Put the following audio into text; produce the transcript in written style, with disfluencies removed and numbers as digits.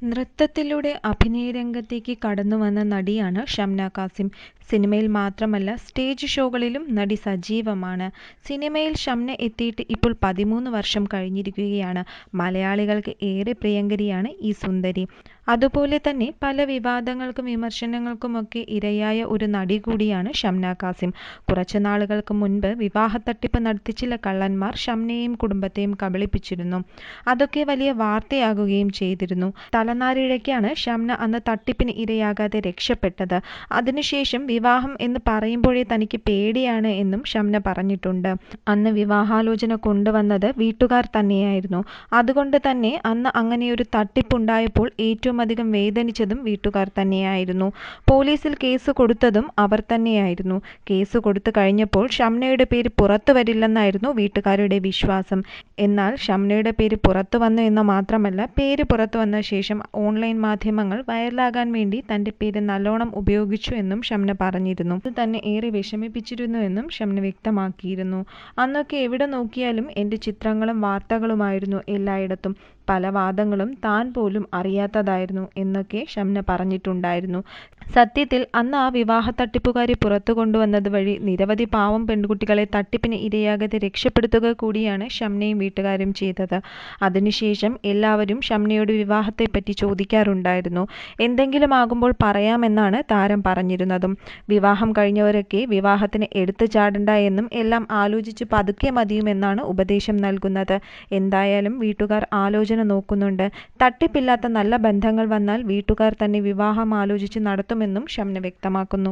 നൃത്തത്തിലൂടെ അഭിനയരംഗത്തേക്ക് കടന്നുവന്ന നടിയാണ് ഷംന കാസിം. സിനിമയിൽ മാത്രമല്ല സ്റ്റേജ് ഷോകളിലും നടി സജീവമാണ്. സിനിമയിൽ ഷംന എത്തിയിട്ട് ഇപ്പോൾ 13 വർഷം കഴിഞ്ഞിരിക്കുകയാണ്. മലയാളികൾക്ക് ഏറെ പ്രിയങ്കരിയാണ് ഈ സുന്ദരി. അതുപോലെ തന്നെ പല വിവാദങ്ങൾക്കും വിമർശനങ്ങൾക്കുമൊക്കെ ഇരയായ ഒരു നടി കൂടിയാണ് ഷംന കാസിം. കുറച്ചു നാളുകൾക്ക് മുൻപ് വിവാഹത്തട്ടിപ്പ് നടത്തി ചില കള്ളന്മാർ ഷംനയെയും കുടുംബത്തെയും കബളിപ്പിച്ചിരുന്നു. അതൊക്കെ വലിയ വാർത്തയാകുകയും ചെയ്തിരുന്നു. തലനാരിഴയ്ക്കാണ് ഷംന അന്ന് തട്ടിപ്പിന് ഇരയാകാതെ രക്ഷപ്പെട്ടത്. അതിനുശേഷം വിവാഹം എന്ന് പറയുമ്പോഴേ തനിക്ക് പേടിയാണ് എന്നും ഷംന പറഞ്ഞിട്ടുണ്ട്. അന്ന് വിവാഹാലോചന കൊണ്ടുവന്നത് വീട്ടുകാർ തന്നെയായിരുന്നു. അതുകൊണ്ട് തന്നെ അന്ന് അങ്ങനെയൊരു തട്ടിപ്പുണ്ടായപ്പോൾ ഏറ്റവും അധികം വേദനിച്ചതും വീട്ടുകാർ തന്നെയായിരുന്നു. പോലീസിൽ കേസ് കൊടുത്തതും അവർ തന്നെയായിരുന്നു. കേസ് കൊടുത്തു കഴിഞ്ഞപ്പോൾ ഷംനയുടെ പേര് പുറത്തു വരില്ലെന്നായിരുന്നു വീട്ടുകാരുടെ വിശ്വാസം. എന്നാൽ ഷംനയുടെ പേര് പുറത്തു വന്നു എന്ന് മാത്രമല്ല, പേര് പുറത്തു വന്ന ശേഷം ഓൺലൈൻ മാധ്യമങ്ങൾ വൈറലാകാൻ വേണ്ടി തന്റെ പേര് നല്ലോണം ഉപയോഗിച്ചു എന്നും ഷംന പറഞ്ഞിരുന്നു. ഇത് തന്നെ ഏറെ വിഷമിപ്പിച്ചിരുന്നു എന്നും ഷംന വ്യക്തമാക്കിയിരുന്നു. അന്നൊക്കെ എവിടെ നോക്കിയാലും എന്റെ ചിത്രങ്ങളും വാർത്തകളുമായിരുന്നു എല്ലായിടത്തും. പല വാദങ്ങളും താൻ പോലും അറിയാത്തതായിരുന്നു എന്നൊക്കെ ഷംന പറഞ്ഞിട്ടുണ്ടായിരുന്നു. സത്യത്തിൽ അന്ന് ആ വിവാഹ തട്ടിപ്പുകാരി പുറത്തു കൊണ്ടുവന്നത് വഴി നിരവധി പാവം പെൺകുട്ടികളെ തട്ടിപ്പിന് ഇരയാകാതെ രക്ഷപ്പെടുത്തുക കൂടിയാണ് ഷംനയും വീട്ടുകാരും ചെയ്തത്. അതിനുശേഷം എല്ലാവരും ഷംനയോട് വിവാഹത്തെപ്പറ്റി ചോദിക്കാറുണ്ടായിരുന്നു. എന്തെങ്കിലും ആകുമ്പോൾ പറയാമെന്നാണ് താരം പറഞ്ഞിരുന്നതും. വിവാഹം കഴിഞ്ഞവരൊക്കെ വിവാഹത്തിന് എടുത്തു ചാടണ്ട എന്നും എല്ലാം ആലോചിച്ച് പതുക്കെ മതിയുമെന്നാണ് ഉപദേശം നൽകുന്നത്. എന്തായാലും വീട്ടുകാർ ആലോചന നോക്കുന്നുണ്ട്. തട്ടിപ്പില്ലാത്ത നല്ല ബന്ധങ്ങൾ വന്നാൽ വീട്ടുകാർ തന്നെ വിവാഹം ആലോചിച്ച് നടത്തുമെന്നും ഷംന വ്യക്തമാക്കുന്നു.